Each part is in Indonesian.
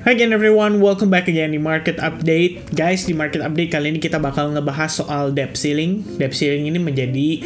Hi again everyone, welcome back again di Market Update. Guys, di Market Update kali ini kita bakal ngebahas soal debt ceiling. Debt ceiling ini menjadi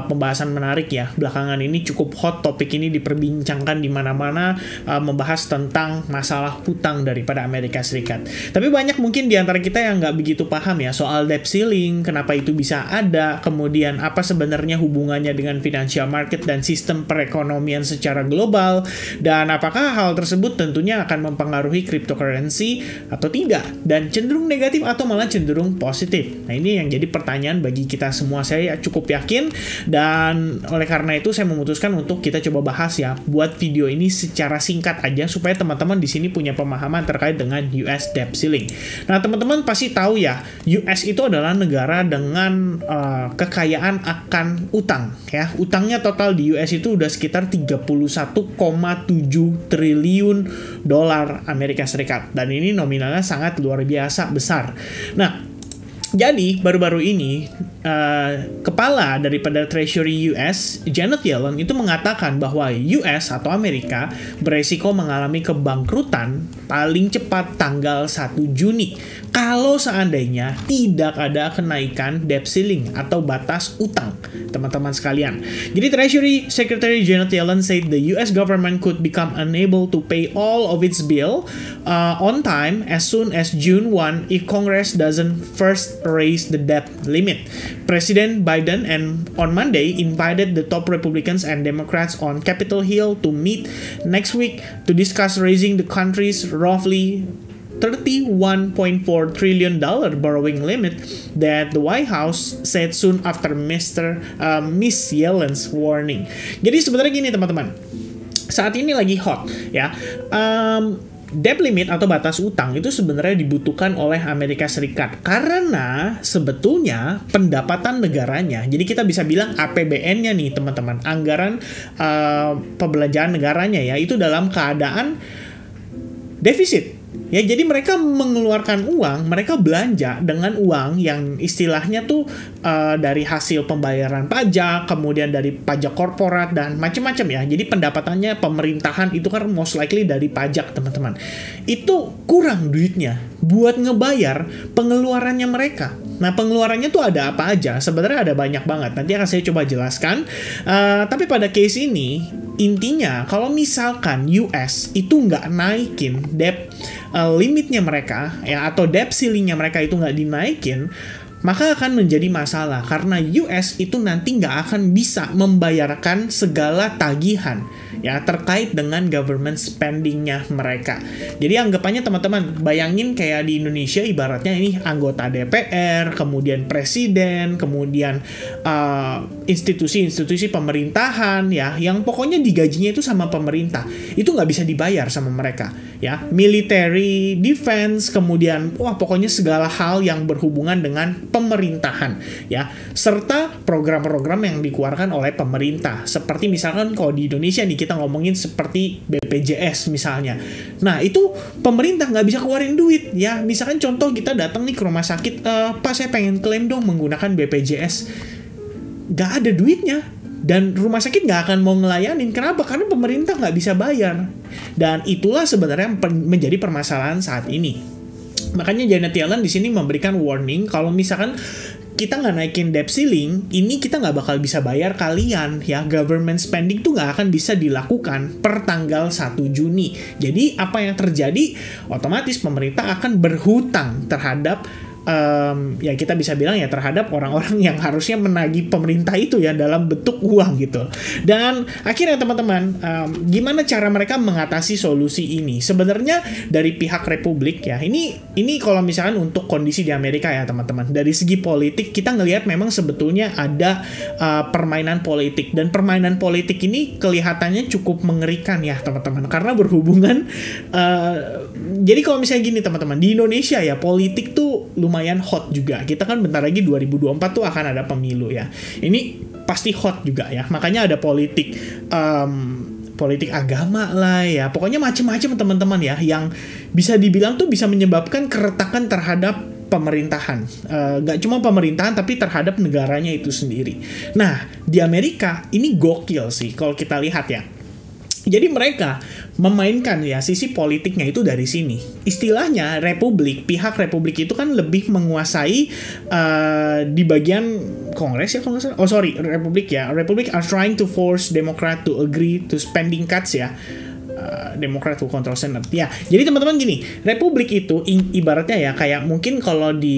pembahasan menarik ya. Belakangan ini cukup hot, topik ini diperbincangkan di mana-mana, membahas tentang masalah hutang daripada Amerika Serikat. Tapi banyak mungkin di antara kita yang nggak begitu paham ya soal debt ceiling, kenapa itu bisa ada, kemudian apa sebenarnya hubungannya dengan financial market dan sistem perekonomian secara global, dan apakah hal tersebut tentunya akan mempengaruhi cryptocurrency atau tidak, dan cenderung negatif atau malah cenderung positif. Nah, ini yang jadi pertanyaan bagi kita semua, saya cukup yakin, dan oleh karena itu saya memutuskan untuk kita coba bahas ya, buat video ini secara singkat aja supaya teman-teman di sini punya pemahaman terkait dengan US debt ceiling. Nah, teman-teman pasti tahu ya, US itu adalah negara dengan kekayaan akan utang ya. Utangnya total di US itu udah sekitar 31,7 triliun dolar Amerika Serikat, dan ini nominalnya sangat luar biasa besar. Nah, jadi baru-baru ini kepala daripada Treasury US, Janet Yellen, itu mengatakan bahwa US atau Amerika beresiko mengalami kebangkrutan paling cepat tanggal 1 Juni kalau seandainya tidak ada kenaikan debt ceiling atau batas utang, teman-teman sekalian. Jadi Treasury Secretary Janet Yellen said the US government could become unable to pay all of its bill on time as soon as June 1 if Congress doesn't first raise the debt limit. President Biden on Monday invited the top Republicans and Democrats on Capitol Hill to meet next week to discuss raising the country's roughly $31.4 trillion borrowing limit that the White House said soon after Miss Yellen's warning. Jadi sebenarnya gini teman-teman, saat ini lagi hot ya. Debt limit atau batas utang itu sebenarnya dibutuhkan oleh Amerika Serikat karena sebetulnya pendapatan negaranya, jadi kita bisa bilang APBN-nya nih teman-teman, anggaran pembelanjaan negaranya ya, itu dalam keadaan defisit. Ya, jadi mereka mengeluarkan uang, mereka belanja dengan uang yang istilahnya tuh dari hasil pembayaran pajak, kemudian dari pajak korporat dan macam-macam ya. Jadi pendapatannya pemerintahan itu kan most likely dari pajak, teman-teman. Itu kurang duitnya buat ngebayar pengeluarannya mereka. Nah, pengeluarannya tuh ada apa aja? Sebenarnya ada banyak banget. Nanti akan saya coba jelaskan. Tapi pada case ini, intinya kalau misalkan US itu nggak naikin debt limitnya mereka ya, atau debt ceilingnya mereka itu nggak dinaikin, maka akan menjadi masalah karena US itu nanti nggak akan bisa membayarkan segala tagihan ya terkait dengan government spendingnya mereka. Jadi anggapannya teman-teman, bayangin kayak di Indonesia ibaratnya ini anggota DPR, kemudian presiden, kemudian institusi-institusi pemerintahan ya, yang pokoknya digajinya itu sama pemerintah, itu nggak bisa dibayar sama mereka ya. Military, defense, kemudian pokoknya segala hal yang berhubungan dengan pemerintahan ya, serta program-program yang dikeluarkan oleh pemerintah, seperti misalkan kalau di Indonesia nih kita ngomongin seperti BPJS misalnya. Nah, itu pemerintah nggak bisa keluarin duit ya. Misalkan contoh kita datang nih ke rumah sakit, Pak saya pengen klaim dong menggunakan BPJS, nggak ada duitnya, dan rumah sakit nggak akan mau ngelayanin. Kenapa? Karena pemerintah nggak bisa bayar. Dan itulah sebenarnya menjadi permasalahan saat ini. Makanya Janet Yellen di sini memberikan warning kalau misalkan kita nggak naikin debt ceiling, ini kita nggak bakal bisa bayar kalian ya. Government spending tuh nggak akan bisa dilakukan per tanggal 1 Juni. Jadi apa yang terjadi? Otomatis pemerintah akan berhutang terhadap ya kita bisa bilang ya terhadap orang-orang yang harusnya menagih pemerintah itu ya dalam bentuk uang gitu. Dan akhirnya teman-teman, gimana cara mereka mengatasi solusi ini? Sebenarnya dari pihak Republik ya, ini kalau misalkan untuk kondisi di Amerika ya teman-teman, dari segi politik kita ngelihat memang sebetulnya ada permainan politik, dan permainan politik ini kelihatannya cukup mengerikan ya teman-teman, karena berhubungan jadi kalau misalnya gini teman-teman, di Indonesia ya politik tuh lumayan hot juga. Kita kan bentar lagi 2024 tuh akan ada pemilu ya. Ini pasti hot juga ya. Makanya ada politik politik agama lah ya. Pokoknya macam-macam teman-teman ya, yang bisa dibilang tuh bisa menyebabkan keretakan terhadap pemerintahan. Gak cuma pemerintahan tapi terhadap negaranya itu sendiri. Nah, di Amerika ini gokil sih kalau kita lihat ya. Jadi mereka memainkan ya sisi politiknya itu dari sini. Istilahnya pihak Republik itu kan lebih menguasai di bagian Kongres ya kalau nggak salah. Oh sorry, Republik are trying to force Democrat to agree to spending cuts ya. Demokrat to control Senate. Ya, jadi teman-teman gini, Republik itu ibaratnya ya kayak mungkin kalau di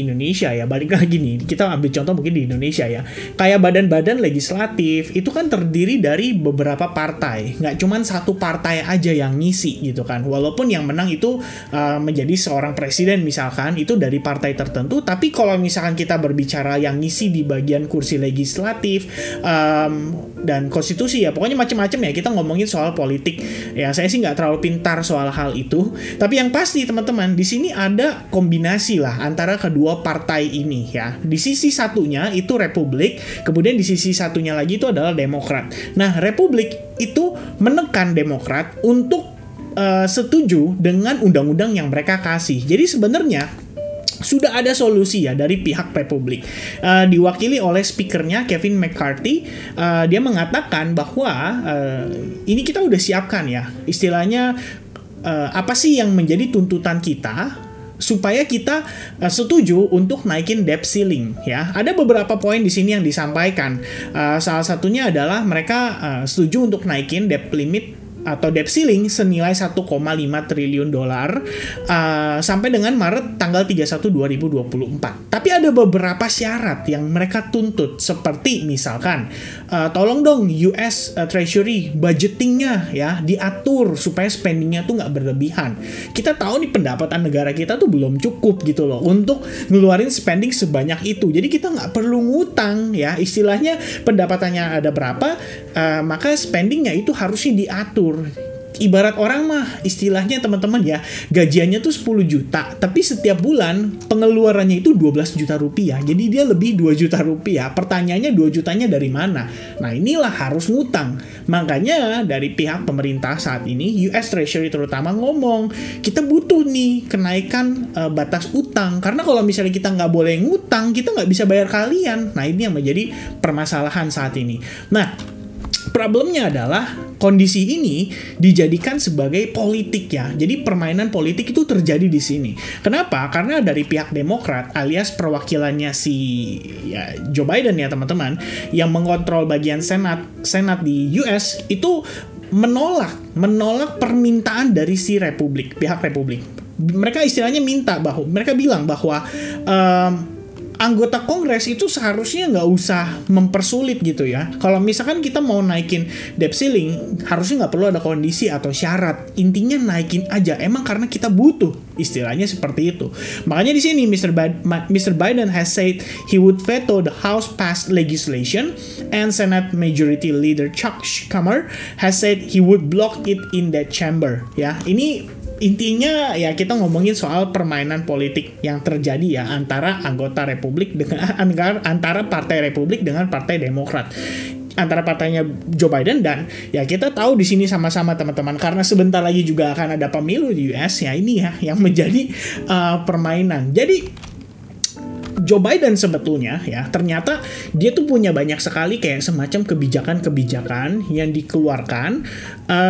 Indonesia ya, balik lagi nih, kita ambil contoh mungkin di Indonesia ya, kayak badan-badan legislatif itu kan terdiri dari beberapa partai, nggak cuman satu partai aja yang ngisi gitu kan. Walaupun yang menang itu menjadi seorang presiden misalkan itu dari partai tertentu, tapi kalau misalkan kita berbicara yang ngisi di bagian kursi legislatif dan konstitusi ya, pokoknya macam-macam ya, kita ngomongin soal politik. Ya, saya sih nggak terlalu pintar soal hal itu. Tapi yang pasti teman-teman, di sini ada kombinasi lah antara kedua partai ini ya. Di sisi satunya itu Republik, kemudian di sisi satunya lagi itu adalah Demokrat. Nah, Republik itu menekan Demokrat untuk setuju dengan undang-undang yang mereka kasih. Jadi sebenarnya sudah ada solusi ya dari pihak Republik, diwakili oleh speakernya Kevin McCarthy. Dia mengatakan bahwa ini kita udah siapkan ya, istilahnya apa sih yang menjadi tuntutan kita supaya kita setuju untuk naikin debt ceiling ya. Ada beberapa poin di sini yang disampaikan. Salah satunya adalah mereka setuju untuk naikin debt limit atau debt ceiling senilai 1,5 triliun dolar sampai dengan Maret tanggal 31 2024. Tapi ada beberapa syarat yang mereka tuntut, seperti misalkan tolong dong US Treasury budgetingnya ya diatur supaya spendingnya tuh nggak berlebihan. Kita tahu nih pendapatan negara kita tuh belum cukup gitu loh untuk ngeluarin spending sebanyak itu. Jadi kita nggak perlu ngutang ya, istilahnya pendapatannya ada berapa maka spendingnya itu harusnya diatur. Ibarat orang mah istilahnya teman-teman ya, gajiannya tuh 10 juta, tapi setiap bulan pengeluarannya itu 12 juta rupiah. Jadi dia lebih 2 juta rupiah. Pertanyaannya 2 jutanya dari mana? Nah, inilah harus ngutang. Makanya dari pihak pemerintah saat ini, US Treasury terutama ngomong, kita butuh nih kenaikan batas utang. Karena kalau misalnya kita nggak boleh ngutang, kita nggak bisa bayar kalian. Nah, ini yang menjadi permasalahan saat ini. Nah, problemnya adalah kondisi ini dijadikan sebagai politik ya. Jadi permainan politik itu terjadi di sini. Kenapa? Karena dari pihak Demokrat alias perwakilannya si ya, Joe Biden ya teman-teman, yang mengontrol bagian Senat di US itu menolak permintaan dari si pihak Republik. Mereka istilahnya mereka bilang bahwa anggota Kongres itu seharusnya nggak usah mempersulit gitu ya. Kalau misalkan kita mau naikin debt ceiling, harusnya nggak perlu ada kondisi atau syarat. Intinya naikin aja, emang karena kita butuh. Istilahnya seperti itu. Makanya di sini Mr. Biden has said he would veto the House-passed legislation, and Senate Majority Leader Chuck Schumer has said he would block it in that chamber. Ya, ini intinya ya kita ngomongin soal permainan politik yang terjadi ya antara anggota Republik dengan antara Partai Republik dengan Partai Demokrat, antara partainya Joe Biden. Dan ya kita tahu di sini sama-sama teman-teman, karena sebentar lagi juga akan ada pemilu di US ya, ini ya yang menjadi permainan. Jadi Joe Biden sebetulnya ya ternyata dia tuh punya banyak sekali kayak semacam kebijakan-kebijakan yang dikeluarkan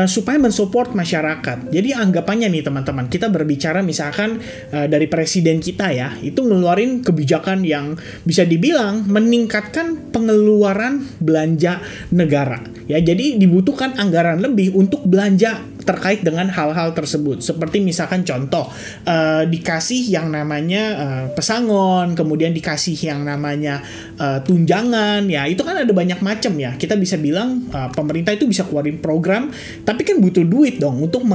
supaya mensupport masyarakat. Jadi anggapannya nih teman-teman, kita berbicara misalkan dari presiden kita ya, itu ngeluarin kebijakan yang bisa dibilang meningkatkan pengeluaran belanja negara. Ya, jadi dibutuhkan anggaran lebih untuk belanja terkait dengan hal-hal tersebut. Seperti misalkan contoh, dikasih yang namanya pesangon, kemudian dikasih yang namanya tunjangan, ya itu kan ada banyak macam ya. Kita bisa bilang pemerintah itu bisa keluarin program, tapi kan butuh duit dong untuk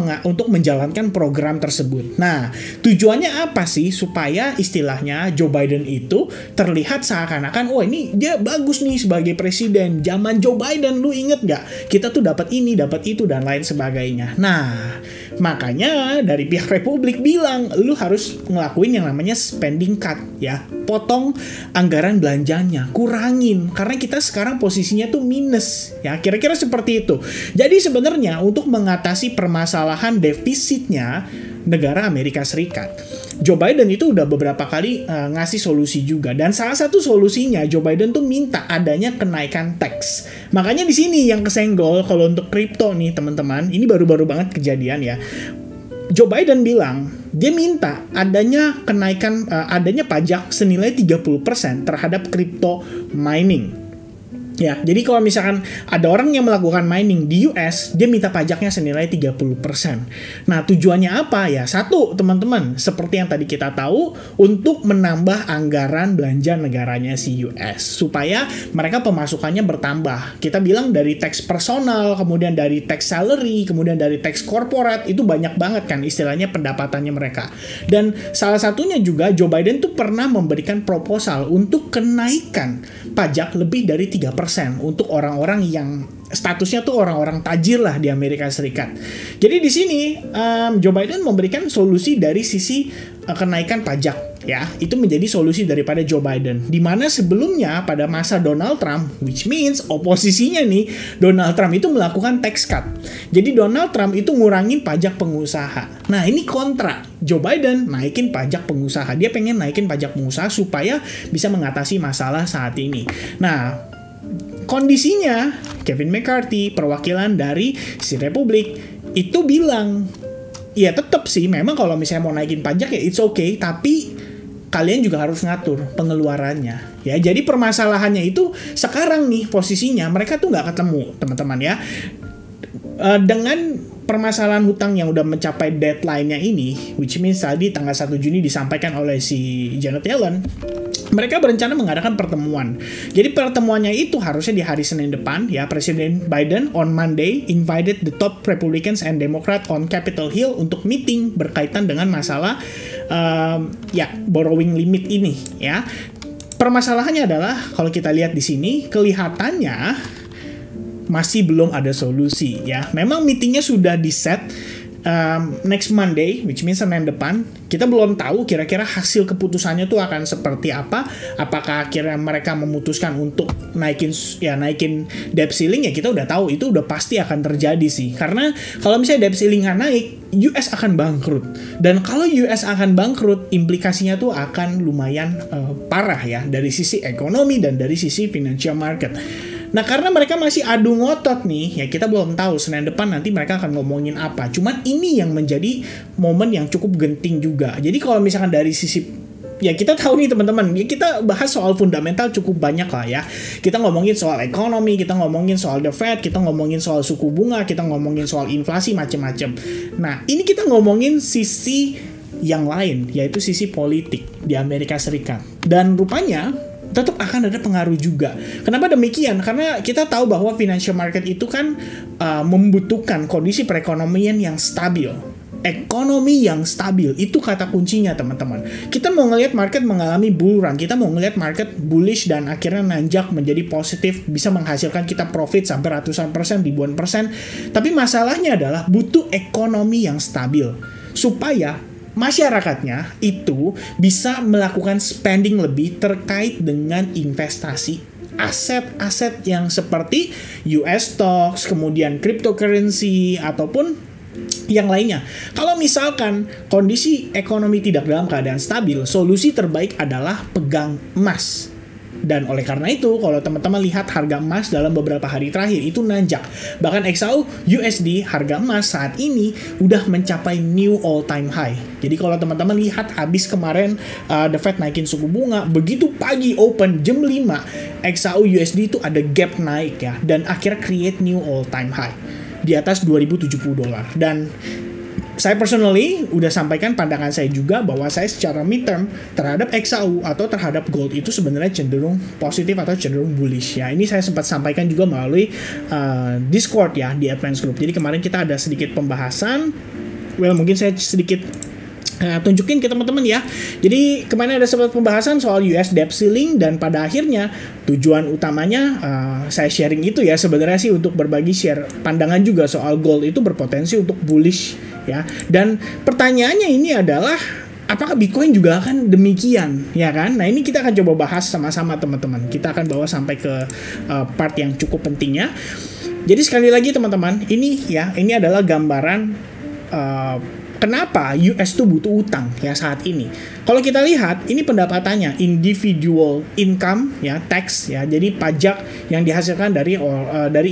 menjalankan program tersebut. Nah, tujuannya apa sih? Supaya istilahnya Joe Biden itu terlihat seakan-akan, oh ini dia bagus nih sebagai presiden. Zaman Joe Biden, lu inget nggak? Kita tuh dapat ini, dapat itu, dan lain sebagainya. Nah, makanya dari pihak Republik bilang, lu harus ngelakuin yang namanya spending cut ya. Potong anggaran belanjanya, kurangin. Karena kita sekarang posisinya tuh minus ya. Kira-kira seperti itu. Jadi sebenarnya untuk mengatasi permasalahan defisitnya negara Amerika Serikat, Joe Biden itu udah beberapa kali ngasih solusi juga, dan salah satu solusinya Joe Biden tuh minta adanya kenaikan tax. Makanya di sini yang kesenggol kalau untuk kripto nih teman-teman, ini baru-baru banget kejadian ya. Joe Biden bilang dia minta adanya kenaikan adanya pajak senilai 30% terhadap crypto mining. Ya, jadi kalau misalkan ada orang yang melakukan mining di US, dia minta pajaknya senilai 30%. Nah, tujuannya apa ya? Satu, teman-teman, seperti yang tadi kita tahu, untuk menambah anggaran belanja negaranya si US, supaya mereka pemasukannya bertambah. Kita bilang dari tax personal, kemudian dari tax salary, kemudian dari tax corporate, itu banyak banget kan istilahnya pendapatannya mereka. Dan salah satunya juga Joe Biden tuh pernah memberikan proposal untuk kenaikan pajak lebih dari 3% untuk orang-orang yang statusnya tuh orang-orang tajir lah di Amerika Serikat. Jadi di sini Joe Biden memberikan solusi dari sisi kenaikan pajak ya. Itu menjadi solusi daripada Joe Biden. Di mana sebelumnya pada masa Donald Trump, which means oposisinya nih, Donald Trump itu melakukan tax cut. Jadi Donald Trump itu ngurangin pajak pengusaha. Nah, ini kontra. Joe Biden naikin pajak pengusaha. Dia pengen naikin pajak pengusaha supaya bisa mengatasi masalah saat ini. Nah, kondisinya Kevin McCarthy, perwakilan dari si Republik, itu bilang, ya tetap sih memang kalau misalnya mau naikin pajak ya it's okay, tapi kalian juga harus ngatur pengeluarannya. Ya, jadi permasalahannya itu sekarang nih posisinya mereka tuh nggak ketemu, teman-teman ya. Dengan permasalahan hutang yang udah mencapai deadline-nya ini, which means tadi tanggal 1 Juni disampaikan oleh si Janet Yellen, mereka berencana mengadakan pertemuan. Jadi pertemuannya itu harusnya di hari Senin depan ya. Presiden Biden on Monday invited the top Republicans and Democrat on Capitol Hill untuk meeting berkaitan dengan masalah borrowing limit ini ya. Permasalahannya adalah kalau kita lihat di sini kelihatannya masih belum ada solusi ya. Memang meetingnya sudah di-set next Monday, which means Senin depan. Kita belum tahu kira-kira hasil keputusannya tuh akan seperti apa. Apakah akhirnya mereka memutuskan untuk naikin debt ceiling, ya kita udah tahu itu udah pasti akan terjadi sih. Karena kalau misalnya debt ceiling nggak naik, US akan bangkrut. Dan kalau US akan bangkrut, implikasinya tuh akan lumayan parah ya dari sisi ekonomi dan dari sisi financial market. Nah, karena mereka masih adu ngotot nih, ya kita belum tahu Senin depan nanti mereka akan ngomongin apa. Cuman ini yang menjadi momen yang cukup genting juga. Jadi kalau misalkan dari sisi, ya kita tahu nih teman-teman, ya kita bahas soal fundamental cukup banyak lah ya. Kita ngomongin soal ekonomi, kita ngomongin soal the Fed, kita ngomongin soal suku bunga, kita ngomongin soal inflasi, macem-macem. Nah, ini kita ngomongin sisi yang lain, yaitu sisi politik di Amerika Serikat. Dan rupanya tetap akan ada pengaruh juga. Kenapa demikian? Karena kita tahu bahwa financial market itu kan membutuhkan kondisi perekonomian yang stabil. Ekonomi yang stabil, itu kata kuncinya teman-teman. Kita mau ngelihat market mengalami bull run, kita mau ngelihat market bullish dan akhirnya nanjak menjadi positif, bisa menghasilkan kita profit sampai ratusan persen, ribuan persen. Tapi masalahnya adalah butuh ekonomi yang stabil supaya masyarakatnya itu bisa melakukan spending lebih terkait dengan investasi aset-aset yang seperti US stocks, kemudian cryptocurrency, ataupun yang lainnya. Kalau misalkan kondisi ekonomi tidak dalam keadaan stabil, solusi terbaik adalah pegang emas. Dan oleh karena itu, kalau teman-teman lihat harga emas dalam beberapa hari terakhir itu nanjak. Bahkan XAU USD harga emas saat ini udah mencapai new all time high. Jadi kalau teman-teman lihat habis kemarin The Fed naikin suku bunga, begitu pagi open jam 5, XAU USD itu ada gap naik ya, dan akhirnya create new all time high di atas $2.070. Dan saya personally udah sampaikan pandangan saya juga bahwa saya secara midterm terhadap XAU atau terhadap gold itu sebenarnya cenderung positif atau cenderung bullish ya. Ini saya sempat sampaikan juga melalui Discord ya di Advance Group. Jadi kemarin kita ada sedikit pembahasan. Mungkin saya sedikit tunjukin ke teman-teman ya. Jadi kemarin ada sempat pembahasan soal US debt ceiling, dan pada akhirnya tujuan utamanya saya sharing itu ya sebenarnya sih untuk berbagi share pandangan juga soal gold itu berpotensi untuk bullish ya. Dan pertanyaannya ini adalah apakah Bitcoin juga akan demikian ya kan? Nah, ini kita akan coba bahas sama-sama teman-teman. Kita akan bawa sampai ke part yang cukup pentingnya. Jadi sekali lagi teman-teman, ini adalah gambaran Kenapa US tuh butuh utang ya saat ini? Kalau kita lihat, ini pendapatannya individual income ya, tax ya. Jadi pajak yang dihasilkan dari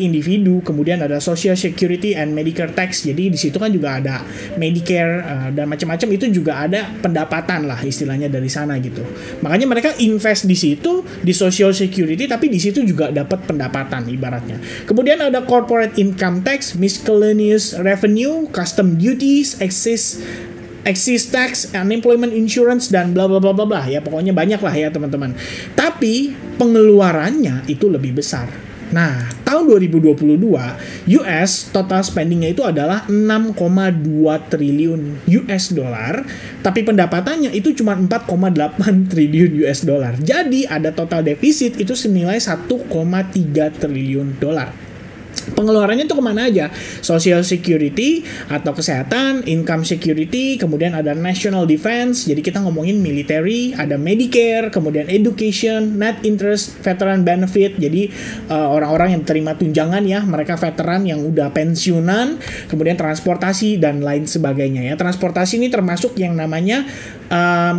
individu, kemudian ada social security and Medicare tax. Jadi di situ kan juga ada Medicare dan macam-macam, itu juga ada pendapatan lah istilahnya dari sana gitu. Makanya mereka invest di situ di social security, tapi di situ juga dapat pendapatan ibaratnya. Kemudian ada corporate income tax, miscellaneous revenue, custom duties, excise tax, unemployment insurance, dan bla bla bla bla bla ya, pokoknya banyak lah ya teman-teman. Tapi pengeluarannya itu lebih besar. Nah, tahun 2022 US total spendingnya itu adalah 6,2 triliun US dollar, tapi pendapatannya itu cuma 4,8 triliun US dollar. Jadi ada total defisit itu senilai 1,3 triliun dolar. Pengeluarannya itu kemana aja? Social security atau kesehatan, income security, kemudian ada national defense, jadi kita ngomongin military, ada Medicare, kemudian education, net interest, veteran benefit, jadi orang-orang yang terima tunjangan ya, mereka veteran yang udah pensiunan, kemudian transportasi dan lain sebagainya ya. Transportasi ini termasuk yang namanya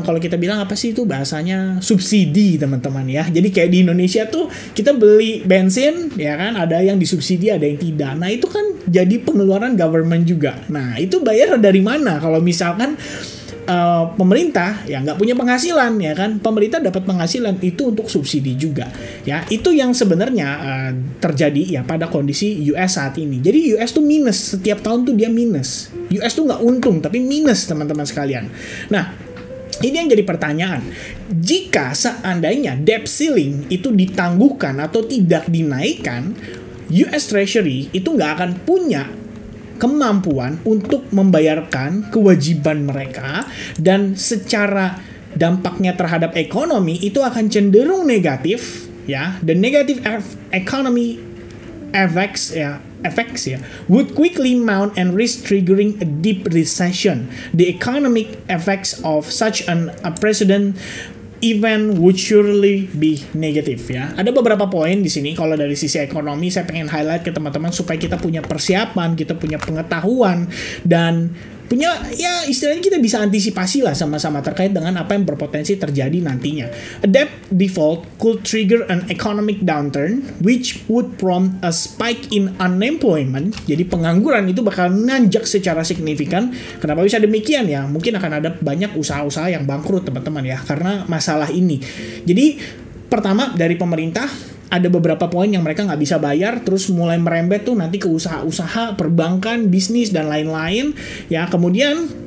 kalau kita bilang apa sih itu bahasanya, subsidi teman-teman ya. Jadi kayak di Indonesia tuh kita beli bensin ya kan, ada yang disubsidi, ada yang tidak. Nah itu kan jadi pengeluaran government juga. Nah itu bayar dari mana? Kalau misalkan pemerintah ya nggak punya penghasilan ya kan, pemerintah dapat penghasilan itu untuk subsidi juga ya. Itu yang sebenarnya terjadi ya pada kondisi US saat ini. Jadi US tuh minus, setiap tahun tuh dia minus. US tuh nggak untung tapi minus teman-teman sekalian. Nah ini yang jadi pertanyaan, jika seandainya debt ceiling itu ditangguhkan atau tidak dinaikkan, US Treasury itu nggak akan punya kemampuan untuk membayarkan kewajiban mereka, dan secara dampaknya terhadap ekonomi itu akan cenderung negatif ya. The negative economy effects would quickly mount and risk triggering a deep recession. The economic effects of such an unprecedented event would surely be negative ya. Ada beberapa poin di sini kalau dari sisi ekonomi saya pengen highlight ke teman-teman supaya kita punya persiapan, kita punya pengetahuan, dan punya ya istilahnya kita bisa antisipasi lah sama-sama terkait dengan apa yang berpotensi terjadi nantinya. A debt default could trigger an economic downturn which would prompt a spike in unemployment. Jadi pengangguran itu bakal nanjak secara signifikan. Kenapa bisa demikian ya? Mungkin akan ada banyak usaha-usaha yang bangkrut teman-teman ya karena masalah ini. Jadi pertama dari pemerintah ada beberapa poin yang mereka nggak bisa bayar, terus mulai merembet tuh nanti ke usaha-usaha, perbankan, bisnis, dan lain-lain. Ya, kemudian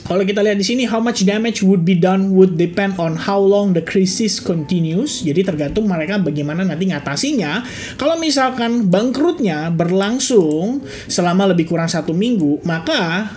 kalau kita lihat di sini, how much damage would be done would depend on how long the crisis continues. Jadi tergantung mereka bagaimana nanti ngatasinya. Kalau misalkan bangkrutnya berlangsung selama lebih kurang 1 minggu, maka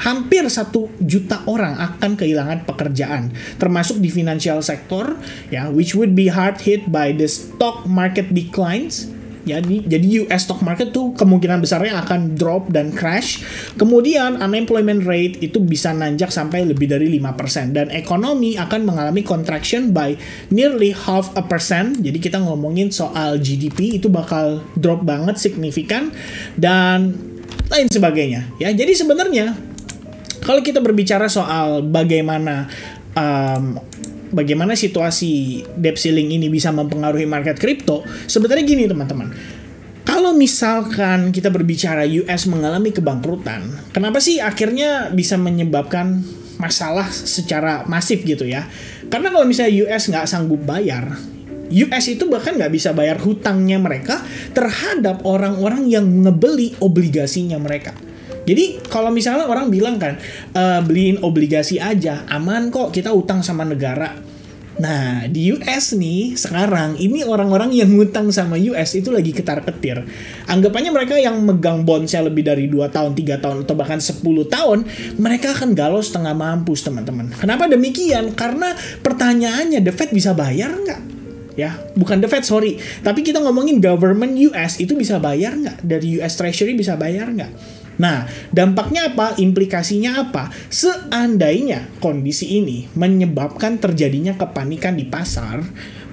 hampir 1 juta orang akan kehilangan pekerjaan, termasuk di financial sector, ya, which would be hard hit by the stock market declines. Jadi US stock market tuh kemungkinan besarnya akan drop dan crash. Kemudian unemployment rate itu bisa nanjak sampai lebih dari 5%. Dan ekonomi akan mengalami contraction by nearly 0.5%. Jadi kita ngomongin soal GDP itu bakal drop banget signifikan dan lain sebagainya. Ya, jadi sebenarnya kalau kita berbicara soal bagaimana situasi debt ceiling ini bisa mempengaruhi market kripto, sebenarnya gini teman-teman. Kalau misalkan kita berbicara US mengalami kebangkrutan, kenapa sih akhirnya bisa menyebabkan masalah secara masif gitu ya? Karena kalau misalnya US nggak sanggup bayar, US itu bahkan nggak bisa bayar hutangnya mereka terhadap orang-orang yang ngebeli obligasinya mereka. Jadi kalau misalnya orang bilang kan, beliin obligasi aja, aman kok, kita utang sama negara. Nah, di US nih, sekarang, ini orang-orang yang ngutang sama US itu lagi ketar-ketir. Anggapannya mereka yang megang bondsnya lebih dari 2 tahun, 3 tahun, atau bahkan 10 tahun, mereka akan galau setengah mampus, teman-teman. Kenapa demikian? Karena pertanyaannya, The Fed bisa bayar nggak? Ya, bukan The Fed, sorry. Tapi kita ngomongin government US, itu bisa bayar nggak? Dari US Treasury bisa bayar nggak? Nah, dampaknya apa? Implikasinya apa? Seandainya kondisi ini menyebabkan terjadinya kepanikan di pasar,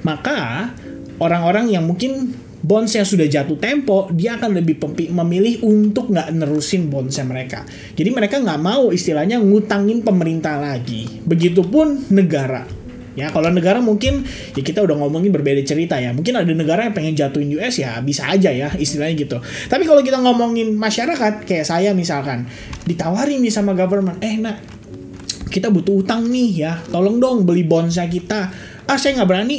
maka orang-orang yang mungkin bonds yang sudah jatuh tempo, dia akan lebih memilih untuk nggak nerusin bondsnya mereka. Jadi mereka nggak mau istilahnya ngutangin pemerintah lagi. Begitupun negara. Ya, kalau negara mungkin ya kita udah ngomongin berbeda cerita ya. Mungkin ada negara yang pengen jatuhin US ya bisa aja ya istilahnya gitu. Tapi kalau kita ngomongin masyarakat kayak saya misalkan ditawarin nih sama government, nak kita butuh utang nih ya, tolong dong beli bondsnya kita. Saya nggak berani.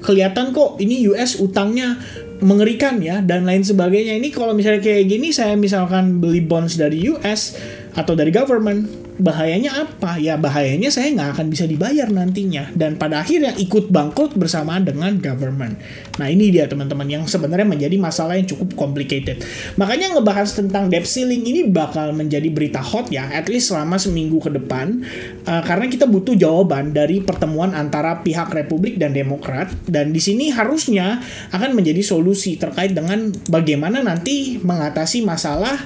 Kelihatan kok ini US utangnya mengerikan ya dan lain sebagainya. Ini kalau misalnya kayak gini saya misalkan beli bonds dari US atau dari government, bahayanya apa? Ya bahayanya saya nggak akan bisa dibayar nantinya dan pada akhirnya ikut bangkrut bersamaan dengan government. Nah ini dia teman-teman yang sebenarnya menjadi masalah yang cukup complicated. Makanya ngebahas tentang debt ceiling ini bakal menjadi berita hot ya, at least selama seminggu ke depan, karena kita butuh jawaban dari pertemuan antara pihak Republik dan Demokrat dan di sini harusnya akan menjadi solusi terkait dengan bagaimana nanti mengatasi masalah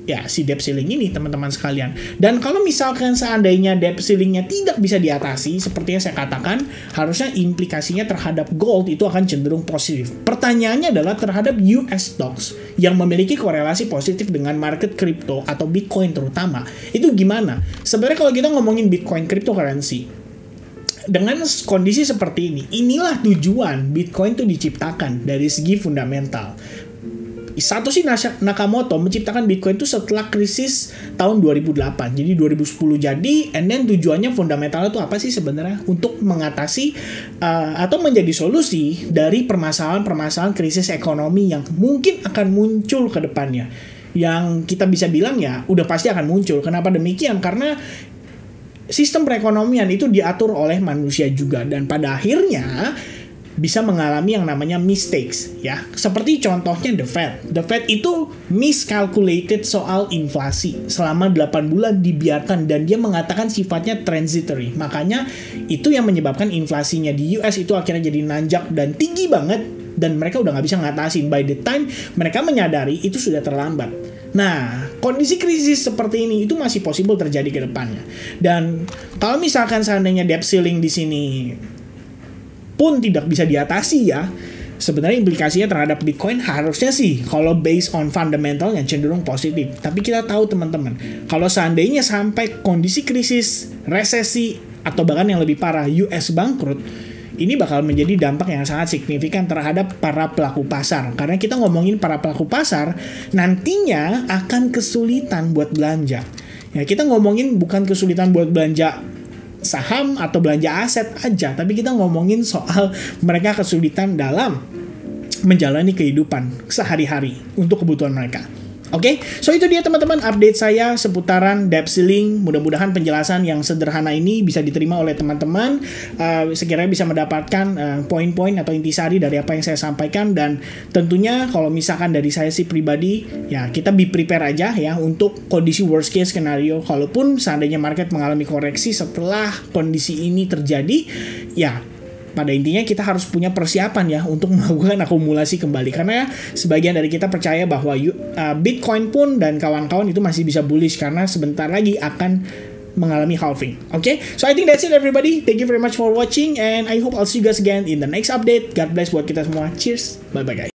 ya si debt ceiling ini teman-teman sekalian. Dan kalau misalkan seandainya debt ceilingnya tidak bisa diatasi seperti yang saya katakan, harusnya implikasinya terhadap gold itu akan cenderung positif. Pertanyaannya adalah terhadap US stocks yang memiliki korelasi positif dengan market crypto atau Bitcoin terutama. Itu gimana? Sebenarnya kalau kita ngomongin Bitcoin cryptocurrency, dengan kondisi seperti ini, inilah tujuan Bitcoin itu diciptakan dari segi fundamental. Satoshi Nakamoto menciptakan Bitcoin itu setelah krisis tahun 2008. Jadi 2010 jadi, and then tujuannya fundamentalnya itu apa sih sebenarnya? Untuk mengatasi atau menjadi solusi dari permasalahan-permasalahan krisis ekonomi yang mungkin akan muncul ke depannya. Yang kita bisa bilang ya, udah pasti akan muncul. Kenapa demikian? Karena sistem perekonomian itu diatur oleh manusia juga. Dan pada akhirnya bisa mengalami yang namanya mistakes ya. Seperti contohnya The Fed. The Fed itu miscalculated soal inflasi. Selama 8 bulan dibiarkan dan dia mengatakan sifatnya transitory. Makanya itu yang menyebabkan inflasinya di US itu akhirnya jadi nanjak dan tinggi banget dan mereka udah nggak bisa ngatasin. By the time mereka menyadari itu sudah terlambat. Nah, kondisi krisis seperti ini itu masih possible terjadi ke depannya. Dan kalau misalkan seandainya debt ceiling di sini pun tidak bisa diatasi ya, sebenarnya implikasinya terhadap Bitcoin harusnya sih kalau based on fundamental yang cenderung positif. Tapi kita tahu teman-teman, kalau seandainya sampai kondisi krisis, resesi, atau bahkan yang lebih parah US bangkrut, ini bakal menjadi dampak yang sangat signifikan terhadap para pelaku pasar. Karena kita ngomongin para pelaku pasar, nantinya akan kesulitan buat belanja. Ya, kita ngomongin bukan kesulitan buat belanja saham atau belanja aset aja, tapi kita ngomongin soal mereka kesulitan dalam menjalani kehidupan sehari-hari untuk kebutuhan mereka. Oke, so itu dia teman-teman update saya seputaran debt ceiling. Mudah-mudahan penjelasan yang sederhana ini bisa diterima oleh teman-teman. Sekiranya bisa mendapatkan poin-poin atau intisari dari apa yang saya sampaikan. Dan tentunya kalau misalkan dari saya sih pribadi, ya kita be prepare aja ya untuk kondisi worst case scenario. Kalaupun seandainya market mengalami koreksi setelah kondisi ini terjadi, ya pada intinya kita harus punya persiapan ya untuk melakukan akumulasi kembali. Karena sebagian dari kita percaya bahwa Bitcoin pun dan kawan-kawan itu masih bisa bullish karena sebentar lagi akan mengalami halving. Okay? So I think that's it everybody. Thank you very much for watching and I hope I'll see you guys again in the next update. God bless buat kita semua. Cheers. Bye-bye guys.